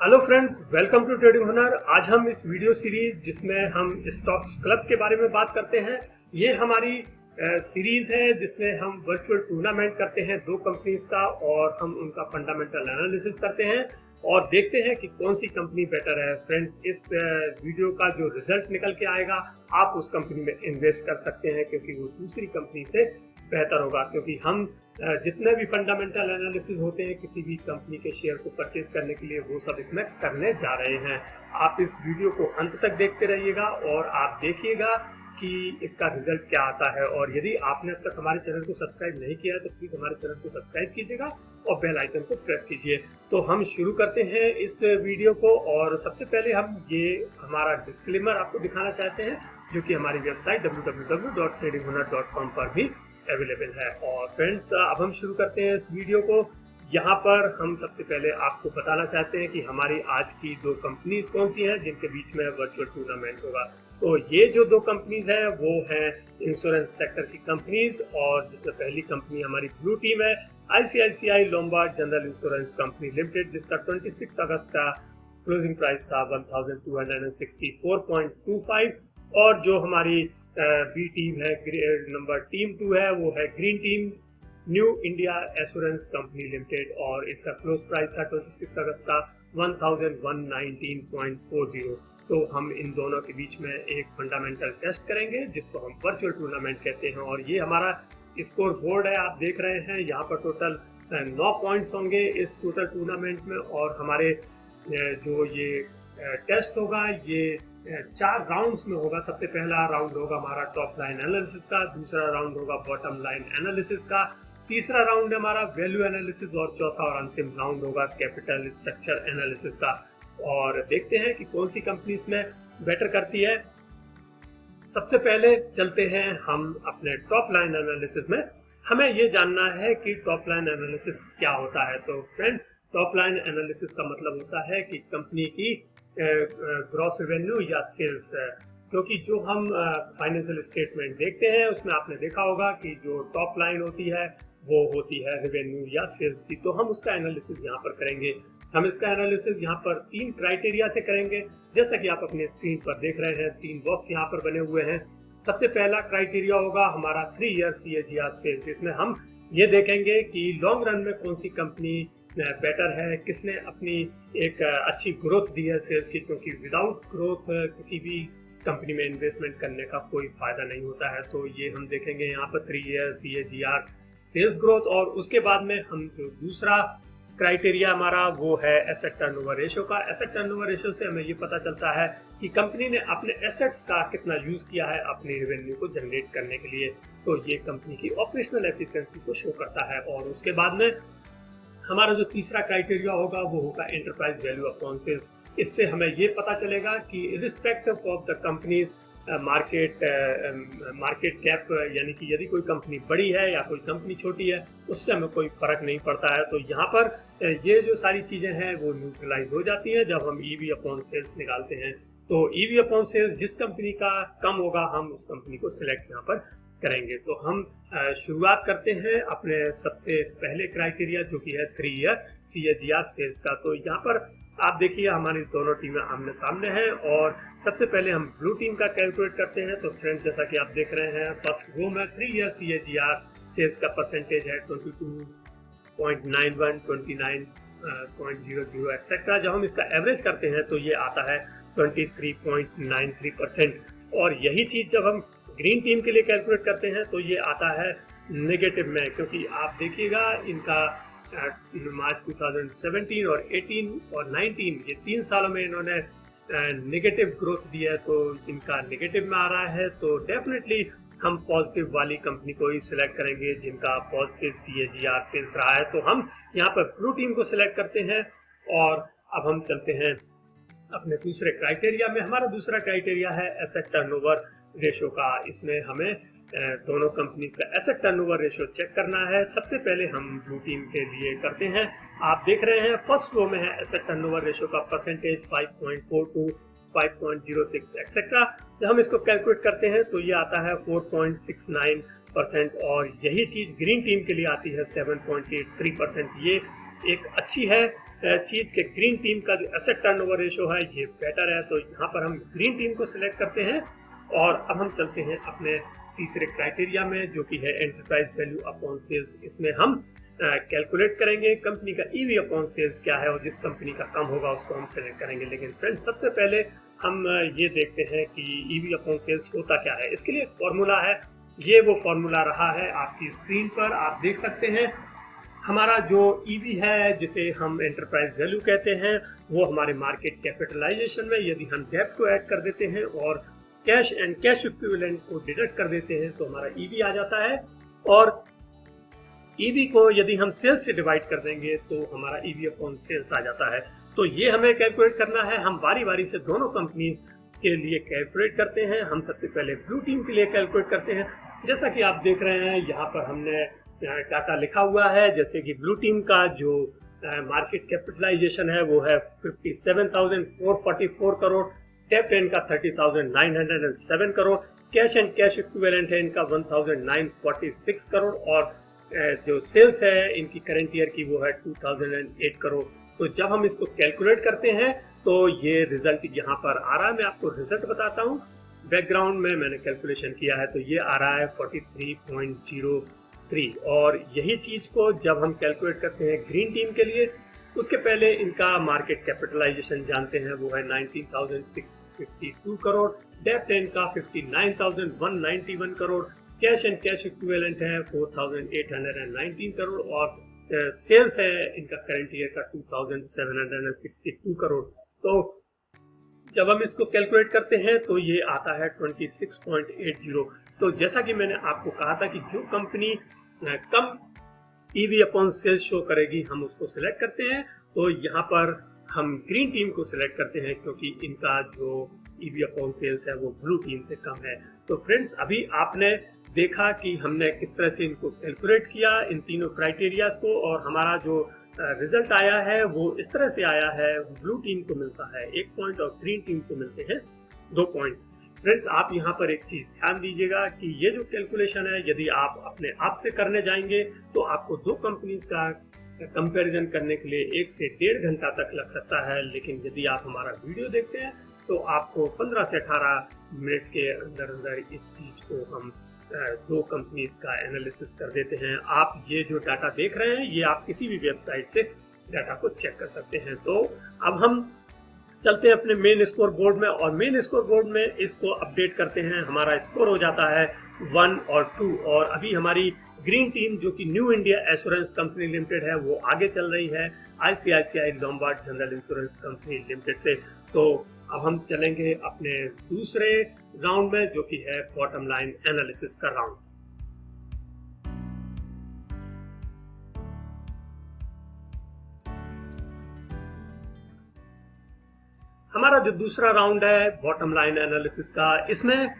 Hello friends, welcome to trading Hunar. आज हम इस वीडियो सीरीज जिसमें हम स्टॉक्स क्लब के बारे में बात करते हैं, ये हमारी सीरीज है जिसमें हम वर्चुअल टूर्नामेंट करते हैं दो कंपनीज का और हम उनका फंडामेंटल एनालिसिस करते हैं और देखते हैं कि कौन सी कंपनी बेटर है। फ्रेंड्स, इस वीडियो का जो रिजल्ट निकल के आएगा आप उस कंपनी में इन्वेस्ट कर सकते हैं क्योंकि वो दूसरी कंपनी से बेहतर होगा। क्योंकि हम जितने भी फंडामेंटल एनालिसिस होते हैं किसी भी कंपनी के शेयर को परचेज करने के लिए, वो सब इसमें करने जा रहे हैं। आप इस वीडियो को अंत तक देखते रहिएगा और आप देखिएगा कि इसका रिजल्ट क्या आता है। और यदि आपने अब तक हमारे चैनल को सब्सक्राइब नहीं किया है तो प्लीज हमारे चैनल को सब्सक्राइब कीजिएगा और बेल आइकन को प्रेस कीजिए। तो हम शुरू करते हैं इस वीडियो को। और सबसे पहले हम ये हमारा डिस्क्लेमर आपको दिखाना चाहते हैं जो कि हमारी वेबसाइट www.tradinghunar.com पर भी अवेलेबल है। और फ्रेंड्स, अब हम शुरू करते हैं इस वीडियो को। यहाँ पर हम सबसे पहले आपको बताना चाहते हैं कि हमारी आज की दो कंपनीज कौन सी हैं जिनके बीच में वर्चुअल टूर्नामेंट होगा। तो ये जो दो कंपनीज हैं वो हैं इंश्योरेंस सेक्टर की कंपनीज, और जिसमें पहली कंपनी हमारी ब्लू टीम है ICICI Lombard general insurance company limited, जिसका 26 अगस्त का क्लोजिंग प्राइस था 1264.25। और जो हमारी बी टीम है, नंबर टीम 2 है, वो है green team new India assurance company limited और इसका क्लोज प्राइस था 26 अगस्त का 1119.40। तो हम इन दोनों के बीच में एक फंडामेंटल टेस्ट करेंगे जिसको हम वर्चुअल टूर्नामेंट कहते हैं। और ये हमारा स्कोर बोर्ड है, आप देख रहे हैं। यहाँ पर टोटल 9 पॉइंट्स होंगे इस टोटल टूर्नामेंट में। और हमारे जो ये टेस्ट होगा ये 4 राउंड्स में होगा। सबसे पहला राउंड होगा हमारा टॉप लाइन एनालिसिस का, दूसरा राउंड होगा बॉटम लाइन एनालिसिस का, तीसरा राउंड है हमारा वैल्यू एनालिसिस और चौथा और अंतिम राउंड होगा कैपिटल स्ट्रक्चर एनालिसिस का। और देखते हैं कि कौन सी कंपनी इसमें बेटर करती है। सबसे पहले चलते हैं हम अपने टॉप लाइन एनालिसिस में। हमें ये जानना है कि टॉप लाइन एनालिसिस क्या होता है। तो फ्रेंड्स, टॉप लाइन एनालिसिस का मतलब होता है कि कंपनी की ग्रॉस रेवेन्यू या सेल्स है। क्योंकि जो हम फाइनेंशियल स्टेटमेंट देखते हैं उसमें आपने देखा होगा कि जो टॉप लाइन होती है वो होती है रेवेन्यू या सेल्स की। तो हम उसका एनालिसिस यहाँ पर करेंगे। हम इसका एनालिसिस यहाँ पर 3 क्राइटेरिया से करेंगे, जैसा कि आप अपने स्क्रीन पर देख रहे हैं। 3 बॉक्स यहाँ पर बने हुए हैं। सबसे पहला क्राइटेरिया होगा हमारा 3 ईयर CAGR सेल्स। इसमें हम ये देखेंगे कि लॉन्ग रन में कौन सी कंपनी बेटर है, किसने अपनी एक अच्छी ग्रोथ दी है सेल्स की। क्योंकि विदाउट ग्रोथ किसी भी कंपनी में इन्वेस्टमेंट करने का कोई फायदा नहीं होता है। तो ये हम देखेंगे यहाँ पर 3 ईयर CAGR सेल्स ग्रोथ। और उसके बाद में हम जो दूसरा क्राइटेरिया हमारा वो है एसेट टर्नओवर रेशियो का। एसेट टर्नओवर रेशियो से हमें ये पता चलता है कि कंपनी ने अपने एसेट्स का कितना यूज किया है अपनी रेवेन्यू को जनरेट करने के लिए। तो ये कंपनी की ऑपरेशनल एफिशिएंसी को शो करता है। और उसके बाद में हमारा जो तीसरा क्राइटेरिया होगा वो होगा एंटरप्राइज वैल्यू अपॉन सेल्स। इससे हमें ये पता चलेगा कि respective of the companies market cap, यानी कि यदि कोई कंपनी बड़ी है या कोई कंपनी छोटी है उससे हमें कोई फर्क नहीं पड़ता है। तो यहाँ पर ये जो सारी चीजें हैं वो न्यूट्रलाइज हो जाती हैं जब हम EV अपॉन सेल्स निकालते हैं। तो EV अपॉन सेल्स जिस कंपनी का कम होगा हम उस कंपनी को सिलेक्ट यहाँ पर करेंगे। तो हम शुरुआत करते हैं अपने सबसे पहले क्राइटेरिया जो कि है 3 ईयर CAGR सेल्स का। तो यहाँ पर आप देखिए हमारी दोनों टीमें आमने सामने हैं और सबसे पहले हम ब्लू टीम का कैलकुलेट करते हैं। तो फ्रेंड्स, जैसा कि आप देख रहे हैं फर्स्ट रो में 3 ईयर CAGR सेल्स का परसेंटेज है 22.91, 29.00 एक्सेट्रा। जब हम इसका एवरेज करते हैं तो ये आता है 23.93%। और यही चीज जब हम ग्रीन टीम के लिए कैलकुलेट करते हैं तो ये आता है नेगेटिव में। क्योंकि आप देखिएगा इनका मार्च 2017 और 18 और 19 ये 3 सालों में इन्होंने नेगेटिव ग्रोथ दी है, तो इनका नेगेटिव में आ रहा है। तो डेफिनेटली हम पॉजिटिव वाली कंपनी को ही सिलेक्ट करेंगे जिनका पॉजिटिव CAGR सेल्स रहा है। तो हम यहाँ पर ब्लू टीम को सिलेक्ट करते हैं। और अब हम चलते हैं अपने दूसरे क्राइटेरिया में। हमारा दूसरा क्राइटेरिया है एसेट टर्नओवर रेशियो का। इसमें हमें दोनों कंपनीज का एसेट टर्नओवर रेशियो चेक करना है। सबसे पहले हम ब्लू टीम के लिए करते हैं। आप देख रहे हैं फर्स्ट रो में है एसेट टर्नओवर रेशियो का परसेंटेज 5.42, 5.06 एक्सेट्रा। जब हम इसको कैलकुलेट करते हैं तो ये आता है 4.69%। और यही चीज ग्रीन टीम के लिए आती है 7.83%। ये एक अच्छी है चीज के ग्रीन टीम का जो एसेट टर्नओवर रेशियो है ये बेटर है, तो यहाँ पर हम ग्रीन टीम को सिलेक्ट करते हैं। और अब हम चलते हैं अपने तीसरे क्राइटेरिया में, जो कि है एंटरप्राइज वैल्यू अपॉन सेल्स। इसमें हम कैलकुलेट करेंगे कंपनी का ईवी अपॉन सेल्स क्या है, और जिस कंपनी का कम होगा उसको हम सेलेक्ट करेंगे। लेकिन फ्रेंड्स सबसे पहले हम ये देखते हैं कि ईवी अपॉन सेल्स होता क्या है। इसके लिए एक फॉर्मूला है, ये वो फॉर्मूला रहा है आपकी स्क्रीन पर, आप देख सकते हैं। हमारा जो ईवी है, जिसे हम एंटरप्राइज वैल्यू कहते हैं, वो हमारे मार्केट कैपिटलाइजेशन में यदि हम डेब्ट को ऐड कर देते हैं और कैश एंड कैश इक्विवेलेंट को डिडक्ट कर देते हैं तो हमारा ईवी आ जाता है। और ईवी को यदि हम सेल्स से डिवाइड कर देंगे तो हमारा ईवी अपॉन सेल्स आ जाता है। तो ये हमें कैलकुलेट करना है। हम बारी बारी से दोनों कंपनीज के लिए कैलकुलेट करते हैं। हम सबसे पहले ब्लू टीम के लिए कैलकुलेट करते हैं। जैसा कि आप देख रहे हैं यहाँ पर हमने डाटा लिखा हुआ है, जैसे कि ब्लू टीम का जो मार्केट कैपिटलाइजेशन है वो है 57,444 करोड़, डेब्ट है इनका 30,907 crore, cash and cash equivalent है इनका 1,946 करोड़, और जो सेल्स है इनकी करंट ईयर की वो है 2008 करोड़। तो जब हम इसको कैलकुलेट करते हैं तो ये रिजल्ट यहाँ पर आ रहा है। मैं आपको रिजल्ट बताता हूँ। बैकग्राउंड में मैंने कैलकुलेशन किया है तो ये आ रहा है 43.03। और यही चीज को जब हम कैलकुलेट करते हैं ग्रीन टीम के लिए, उसके पहले इनका मार्केट कैपिटलाइजेशन जानते हैं वो है 19,652 करोड़, डेब्ट है इनका 59,191 crore, cash and cash equivalent है 4,819 करोड़, और सेल्स है इनका करंट ईयर का 2,762 करोड़। तो जब हम इसको कैलकुलेट करते हैं तो ये आता है 26.80। तो जैसा कि मैंने आपको कहा था कि जो कंपनी कम ईवी अपॉन सेल्स शो करेगी हम उसको सिलेक्ट करते हैं। तो यहाँ पर हम ग्रीन टीम को सिलेक्ट करते हैं क्योंकि इनका जो ईवी अपॉन सेल्स है वो ब्लू टीम से कम है। तो फ्रेंड्स अभी आपने देखा कि हमने किस तरह से इनको कैलकुलेट किया इन तीनों क्राइटेरियाज को, और हमारा जो रिजल्ट आया है वो इस तरह से आया है। ब्लू टीम को मिलता है 1 पॉइंट और ग्रीन टीम को मिलते हैं 2 पॉइंट्स। फ्रेंड्स आप यहाँ पर एक चीज ध्यान दीजिएगा कि ये जो कैलकुलेशन है यदि आप अपने आप से करने जाएंगे तो आपको दो कंपनीज का कंपैरिजन करने के लिए 1 से 1.5 घंटा तक लग सकता है। लेकिन यदि आप हमारा वीडियो देखते हैं तो आपको 15 से 18 मिनट के अंदर अंदर इस चीज को हम दो कंपनीज का एनालिसिस कर देते हैं। आप ये जो डाटा देख रहे हैं ये आप किसी भी वेबसाइट से डाटा को चेक कर सकते हैं। तो अब हम चलते हैं अपने मेन स्कोर बोर्ड में, और मेन स्कोर बोर्ड में इसको अपडेट करते हैं। हमारा स्कोर हो जाता है 1 और 2, और अभी हमारी ग्रीन टीम जो कि new India assurance company limited है वो आगे चल रही है ICICI Lombard general insurance company limited से। तो अब हम चलेंगे अपने दूसरे राउंड में जो कि है बॉटम लाइन एनालिसिस का राउंड। हमारा जो दूसरा राउंड है बॉटम लाइन एनालिसिस का, इसमें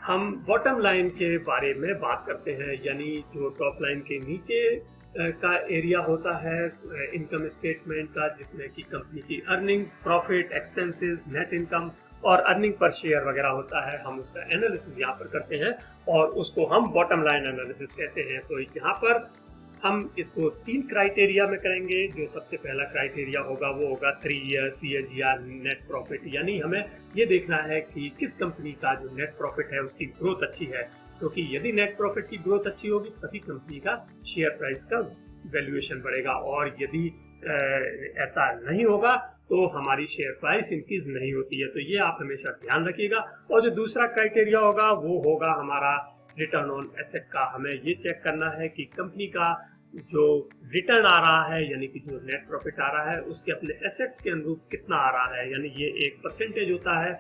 हम बॉटम लाइन के बारे में बात करते हैं, यानी जो टॉप लाइन के नीचे का एरिया होता है इनकम स्टेटमेंट का, जिसमें कि कंपनी की earnings, profit, expenses, net income और अर्निंग पर शेयर वगैरह होता है। हम उसका एनालिसिस यहाँ पर करते हैं और उसको हम बॉटम लाइन एनालिसिस कहते हैं। तो यहाँ पर हम इसको 3 क्राइटेरिया में करेंगे। जो सबसे पहला क्राइटेरिया होगा वो होगा 3 ईयर CAGR नेट प्रॉफिट, यानी हमें ये देखना है कि किस कंपनी का जो नेट प्रॉफिट है उसकी ग्रोथ अच्छी है, क्योंकि यदि नेट प्रॉफिट की ग्रोथ अच्छी होगी तभी कंपनी का शेयर प्राइस का वैल्यूएशन बढ़ेगा, और यदि ऐसा नहीं होगा तो हमारी शेयर प्राइस इंक्रीज नहीं होती है। तो ये आप हमेशा ध्यान रखिएगा। और जो दूसरा क्राइटेरिया होगा वो होगा हमारा रिटर्न ऑन एसेट का। हमें ये चेक करना है कि कंपनी का जो रिटर्न आ रहा है, यानी कि जो नेट प्रॉफिट आ रहा है, उसके अपने एसेट्स के अनुरूप कितना आ रहा है, यानी ये एक परसेंटेज होता है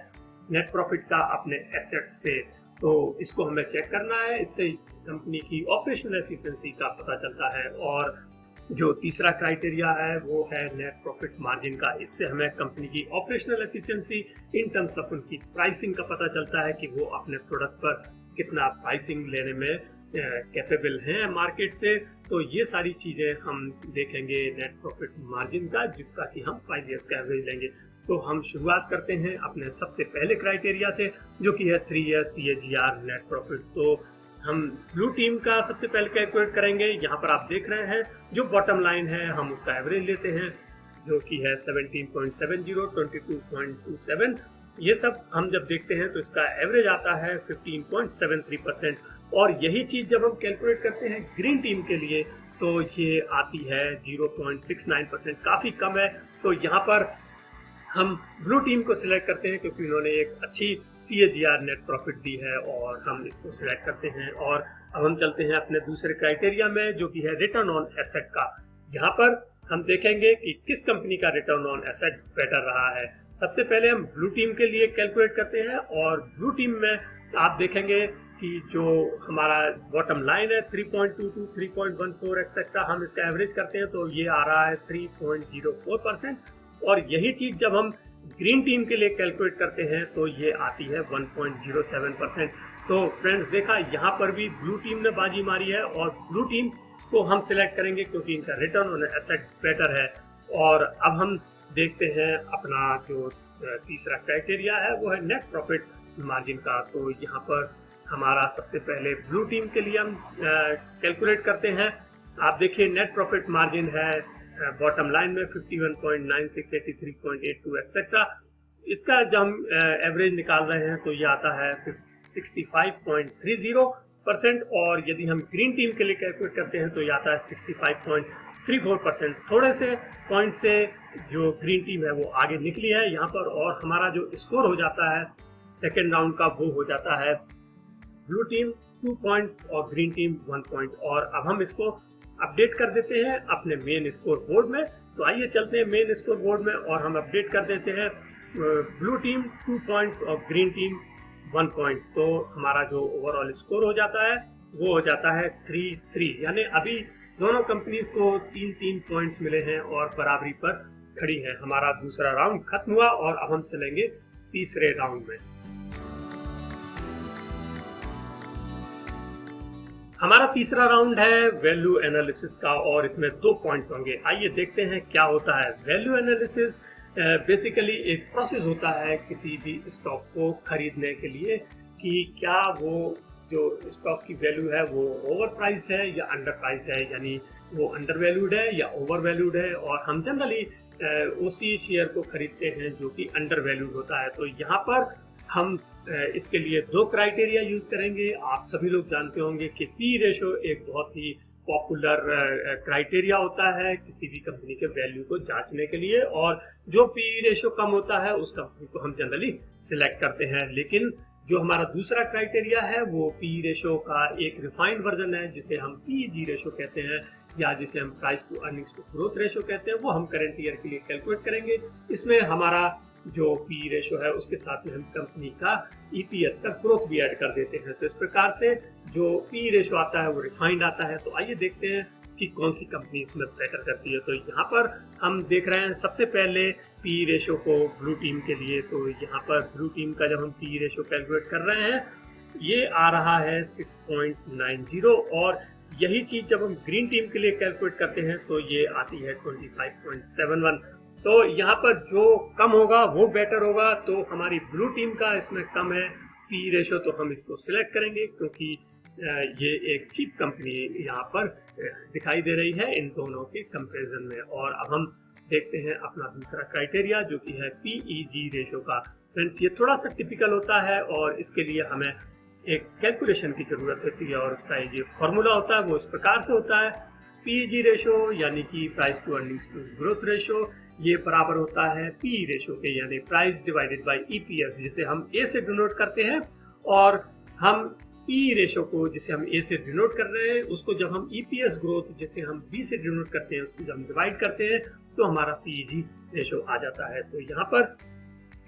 नेट प्रॉफिट का अपने एसेट्स से। तो इसको हमें चेक करना है, इससे कंपनी की ऑपरेशनल एफिशिएंसी का पता चलता है। और जो तीसरा क्राइटेरिया है वो है नेट प्रॉफिट मार्जिन का। इससे हमें कंपनी की operational efficiency in terms of उनकी प्राइसिंग का पता चलता है कि वो अपने प्रोडक्ट पर कितना प्राइसिंग लेने में कैपेबल हैं मार्केट से। तो ये सारी चीजें हम देखेंगे नेट प्रॉफिट मार्जिन का, जिसका कि हम 5 ईयर्स का एवरेज लेंगे। तो हम शुरुआत करते हैं अपने सबसे पहले क्राइटेरिया से, जो कि है 3 ईयर CAGR नेट प्रॉफिट। तो हम ब्लू टीम का सबसे पहले कैलकुलेट करेंगे। यहाँ पर आप देख रहे हैं जो बॉटम लाइन है हम उसका एवरेज लेते हैं जो कि है 17.70, 22.27। ये सब हम जब देखते हैं तो इसका एवरेज आता है 15.73%। और यही चीज जब हम कैलकुलेट करते हैं ग्रीन टीम के लिए तो ये आती है 0.69%, काफी कम है। तो यहाँ पर हम ब्लू टीम को सिलेक्ट करते हैं क्योंकि उन्होंने एक अच्छी CAGR नेट प्रॉफिट दी है और हम इसको सिलेक्ट करते हैं। और अब हम चलते हैं अपने दूसरे क्राइटेरिया में जो कि है रिटर्न ऑन एसेट का। यहाँ पर हम देखेंगे कि किस कंपनी का रिटर्न ऑन एसेट बेटर रहा है। सबसे पहले हम ब्लू टीम के लिए कैलकुलेट करते हैं और ब्लू टीम में आप देखेंगे कि जो हमारा बॉटम लाइन है 3.22, 3.14 एक्सेट्रा, हम इसका एवरेज करते हैं तो ये आ रहा है 3.04%। और यही चीज जब हम ग्रीन टीम के लिए कैलकुलेट करते हैं तो ये आती है 1.07%। तो फ्रेंड्स देखा यहाँ पर भी ब्लू टीम ने बाजी मारी है और ब्लू टीम को हम सिलेक्ट करेंगे क्योंकि इनका रिटर्न ऑन एसेट बेटर है। और अब हम देखते हैं अपना जो तीसरा क्राइटेरिया है वो है नेट प्रॉफिट मार्जिन का। तो यहाँ पर हमारा सबसे पहले ब्लू टीम के लिए हम कैलकुलेट करते हैं। आप देखिए नेट प्रॉफिट मार्जिन है बॉटम लाइन में 51.96, 83.82 एक्सेट्रा। इसका जब हम एवरेज निकाल रहे हैं तो ये आता है 65.30%। और यदि हम ग्रीन टीम के लिए कैलकुलेट करते हैं तो ये आता है 65.34%। थोड़े से पॉइंट से जो ग्रीन टीम है वो आगे निकली है यहाँ पर। और हमारा जो स्कोर हो जाता है सेकेंड राउंड का वो हो जाता है ब्लू टीम 2 पॉइंट्स और ग्रीन टीम 1 पॉइंट। और अब हम इसको अपडेट कर देते हैं अपने मेन स्कोर बोर्ड में। तो आइए चलते हैं मेन स्कोर बोर्ड में और हम अपडेट कर देते हैं ब्लू टीम 2 पॉइंट्स और ग्रीन टीम 1 पॉइंट। तो हमारा जो ओवरऑल स्कोर हो जाता है वो हो जाता है 3-3, यानी अभी दोनों कंपनीज को 3-3 पॉइंट्स मिले हैं और बराबरी पर खड़ी है। हमारा दूसरा राउंड खत्म हुआ और अब हम चलेंगे तीसरे राउंड में। हमारा तीसरा राउंड है वैल्यू एनालिसिस का और इसमें 2 पॉइंट्स होंगे। आइए देखते हैं क्या होता है। वैल्यू एनालिसिस बेसिकली एक प्रोसेस होता है किसी भी स्टॉक को खरीदने के लिए कि क्या वो जो स्टॉक की वैल्यू है वो ओवर प्राइस है या अंडर प्राइस है, यानी वो अंडर वैल्यूड है या ओवर वैल्यूड है। और हम जनरली उसी शेयर को खरीदते हैं जो कि अंडर वैल्यूड होता है। तो यहाँ पर हम इसके लिए 2 क्राइटेरिया यूज करेंगे। आप सभी लोग जानते होंगे कि पी रेशो एक बहुत ही पॉपुलर क्राइटेरिया होता है किसी भी कंपनी के वैल्यू को जांचने के लिए, और जो पी रेशो कम होता है उस कंपनी को हम जनरली सिलेक्ट करते हैं। लेकिन जो हमारा दूसरा क्राइटेरिया है वो पी रेशो का एक रिफाइंड वर्जन है जिसे हम PEG रेशो कहते हैं या जिसे हम price to earnings to growth ratio कहते हैं। वो हम करंट ईयर के लिए कैलकुलेट करेंगे। इसमें हमारा जो पी रेशो है उसके साथ में हम कंपनी का EPS का ग्रोथ भी ऐड कर देते हैं। तो इस प्रकार से जो पी रेशो आता है वो रिफाइंड आता है। तो आइए देखते हैं कि कौन सी कंपनी इसमें बेटर करती है। तो यहाँ पर हम देख रहे हैं सबसे पहले पी रेशो को ब्लू टीम के लिए। तो यहाँ पर ब्लू टीम का जब हम पी रेशो कैलकुलेट कर रहे हैं ये आ रहा है 6.90, और यही चीज जब हम ग्रीन टीम के लिए कैलकुलेट करते हैं तो ये आती है 25.71। तो यहाँ पर जो कम होगा वो बेटर होगा। तो हमारी ब्लू टीम का इसमें कम है पी रेशो, तो हम इसको सिलेक्ट करेंगे क्योंकि ये एक चीप कंपनी यहाँ पर दिखाई दे रही है इन दोनों के कंपैरिजन में। और अब हम देखते हैं अपना दूसरा क्राइटेरिया जो कि है PEG रेशो का। फ्रेंड्स ये थोड़ा सा टिपिकल होता है और इसके लिए हमें एक कैलकुलेशन की जरूरत होती है और उसका जो फॉर्मूला होता है वो इस प्रकार से होता है। PEG रेशो यानी कि price to earnings to growth ratio, ये बराबर होता है PE रेशो के यानी प्राइस डिवाइडेड बाय EPS, जिसे हम A से डिनोट करते हैं। और हम PE रेशो को जिसे हम A से डिनोट कर रहे हैं उसको जब हम EPS ग्रोथ जिसे हम B से डिनोट करते हैं उससे जब हम डिवाइड करते हैं तो हमारा PEG रेशो आ जाता है। तो यहाँ पर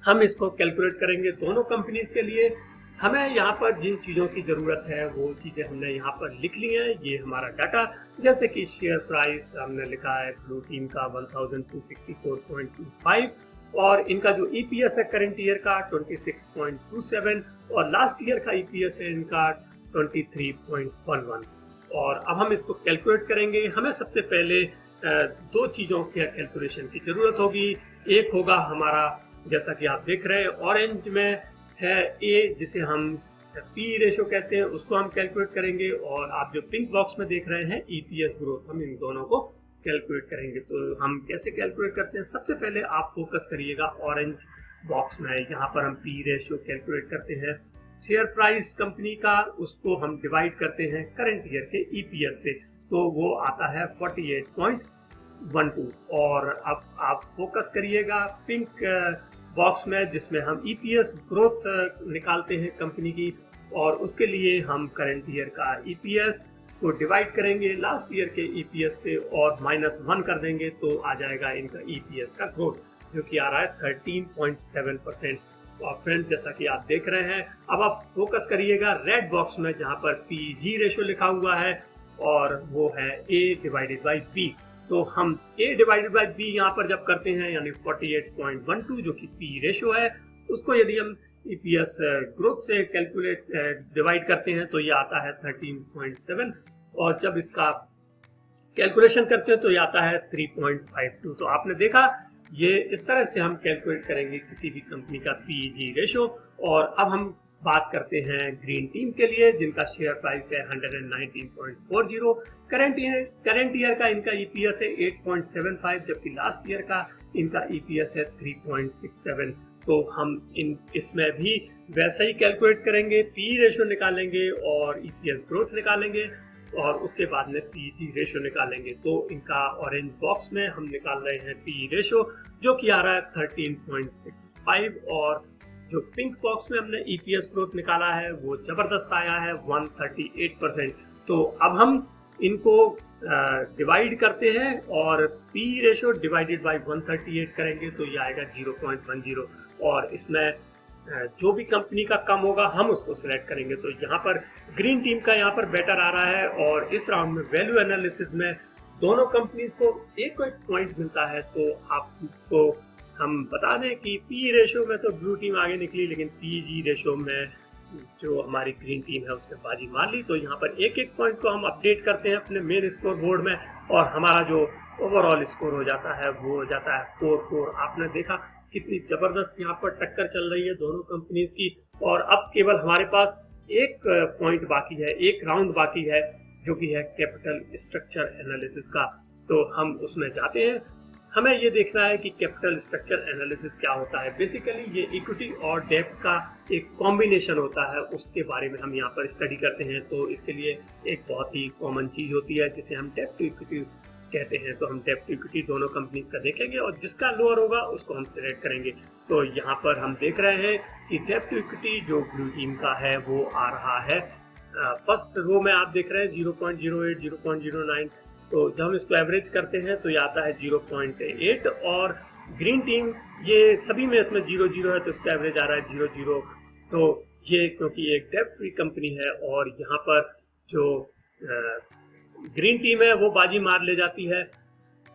हम इसको कैलकुलेट करेंगे दोनों कंपनीज के लिए। हमें यहाँ पर जिन चीज़ों की ज़रूरत है वो चीज़ें हमने यहाँ पर लिख ली हैं। ये हमारा डाटा, जैसे कि शेयर प्राइस हमने लिखा है ब्लू टीम का 1264.25 और इनका जो EPS है करंट ईयर का 26.27 और लास्ट ईयर का EPS है इनका 23.11। और अब हम इसको कैलकुलेट करेंगे। हमें सबसे पहले 2 चीज़ों के कैलकुलेशन की ज़रूरत होगी। एक होगा हमारा, जैसा कि आप देख रहे हैं ऑरेंज में है A, जिसे हम पी रेशो कहते हैं उसको हम कैलकुलेट करेंगे, और आप जो पिंक बॉक्स में देख रहे हैं ईपीएस ग्रोथ, हम इन दोनों को कैलकुलेट करेंगे। तो हम कैसे कैलकुलेट करते हैं, सबसे पहले आप फोकस करिएगा ऑरेंज बॉक्स में। यहाँ पर हम पी रेशो कैलकुलेट करते हैं शेयर प्राइस कंपनी का, उसको हम डिवाइड करते हैं करंट ईयर के ईपीएस से, तो वो आता है 48.12। और अब आप फोकस करिएगा पिंक बॉक्स में जिसमें हम ईपीएस ग्रोथ निकालते हैं कंपनी की, और उसके लिए हम करंट ईयर का ईपीएस को डिवाइड करेंगे लास्ट ईयर के ईपीएस से और -1 कर देंगे, तो आ जाएगा इनका ईपीएस का ग्रोथ जो कि आ रहा है 13.7%। तो आप फ्रेंड्स जैसा कि आप देख रहे हैं, अब आप फोकस करिएगा रेड बॉक्स में जहां पर पीजी रेशो लिखा हुआ है और वो है A डिवाइडेड बाई बी। तो हम A डिवाइडेड बाई बी यहाँ पर जब करते हैं यानी 48.12 जो कि पी रेशो है, उसको यदि हम ईपीएस ग्रोथ से कैलकुलेट डिवाइड करते हैं तो ये आता है 13.7, और जब इसका कैलकुलेशन करते हैं तो ये आता है 3.52। तो आपने देखा ये इस तरह से हम कैलकुलेट करेंगे किसी भी कंपनी का पीजी रेशो। और अब हम बात करते हैं ग्रीन टीम के लिए जिनका शेयर प्राइस है 119.40। करंट ईयर का इनका ईपीएस है 8.75, जबकि लास्ट ईयर का इनका ईपीएस है 3.67। तो हम इसमें भी वैसा ही कैलकुलेट करेंगे, पी रेशो निकालेंगे और ईपीएस ग्रोथ निकालेंगे, और उसके बाद में पीजी रेशो निकालेंगे। तो इनका ऑरेंज बॉक्स में हम निकाल रहे हैं पी रेशो जो कि आ रहा है 13.65, और जो पिंक बॉक्स में हमने ईपीएस ग्रोथ निकाला है वो जबरदस्त आया है 138%। तो अब हम इनको डिवाइड करते हैं और पी रेशो डिवाइडेड बाय 138 करेंगे तो ये आएगा 0.10, और इसमें जो भी कंपनी का कम होगा हम उसको सिलेक्ट करेंगे। तो यहाँ पर ग्रीन टीम का यहाँ पर बेटर आ रहा है, और इस राउंड में वैल्यू एनालिसिस में दोनों कंपनीज को एक पॉइंट मिलता है। तो आपको हम बता दें कि पी रेशो में तो ब्लू टीम आगे निकली, लेकिन पीजी रेशो में जो हमारी ग्रीन टीम है उसने बाजी मार ली। तो यहाँ पर एक पॉइंट को हम अपडेट करते हैं अपने मेन स्कोर बोर्ड में, और हमारा जो ओवरऑल स्कोर हो जाता है वो हो जाता है 4-4। आपने देखा कितनी जबरदस्त यहाँ पर टक्कर चल रही है दोनों कंपनीज की, और अब केवल हमारे पास एक पॉइंट बाकी है, एक राउंड बाकी है जो कि है कैपिटल स्ट्रक्चर एनालिसिस का। तो हम उसमें जाते हैं। हमें ये देखना है कि कैपिटल स्ट्रक्चर एनालिसिस क्या होता है। बेसिकली ये इक्विटी और डेब्ट का एक कॉम्बिनेशन होता है, उसके बारे में हम यहाँ पर स्टडी करते हैं। तो इसके लिए एक बहुत ही कॉमन चीज होती है जिसे हम डेब्ट टू इक्विटी कहते हैं। तो हम डेब्ट टू इक्विटी दोनों कंपनीज का देखेंगे और जिसका लोअर होगा उसको हम सिलेक्ट करेंगे। तो यहाँ पर हम देख रहे हैं कि डेब्ट टू इक्विटी जो ब्लू टीम का है वो आ रहा है फर्स्ट रो में, आप देख रहे हैं 0.08, 0.09। तो जब हम इसको एवरेज करते हैं तो ये आता है 0.8, और ग्रीन टीम ये सभी में इसमें 0.0 है तो इसका एवरेज आ रहा है 0.0। तो ये क्योंकि एक डेब्ट फ्री कंपनी है और यहाँ पर जो ग्रीन टीम है वो बाजी मार ले जाती है।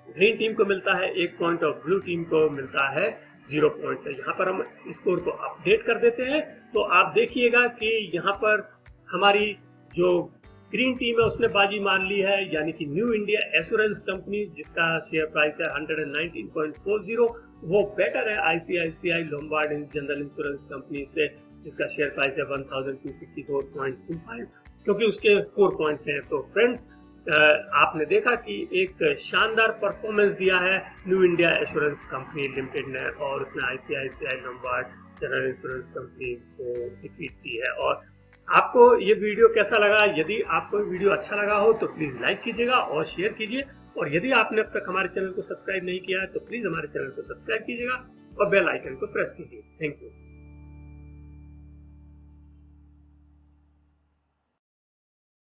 ग्रीन टीम को मिलता है 1 पॉइंट और ब्लू टीम को मिलता है 0 पॉइंट। यहाँ पर हम स्कोर को अपडेट कर देते हैं। तो आप देखिएगा कि यहाँ पर हमारी जो ग्रीन टीम है उसने बाजी मार ली है, यानी कि न्यू इंडिया एश्योरेंस कंपनी जिसका शेयर प्राइस है 119.40, वो बेटर है ICICI Lombard general insurance company से जिसका शेयर प्राइस है 1264.25, क्योंकि उसके 4 पॉइंट्स हैं। तो फ्रेंड्स आपने देखा कि एक शानदार परफॉर्मेंस दिया है new India assurance company limited ने, और उसने ICICI Lombard general insurance company को डिफीट की है। और आपको ये वीडियो कैसा लगा? यदि आपको वीडियो अच्छा लगा हो तो प्लीज लाइक कीजिएगा और शेयर कीजिए, और यदि आपने अब तक हमारे चैनल को सब्सक्राइब नहीं किया है तो प्लीज हमारे चैनल को सब्सक्राइब कीजिएगा और बेल आइकन को प्रेस कीजिए। Thank you.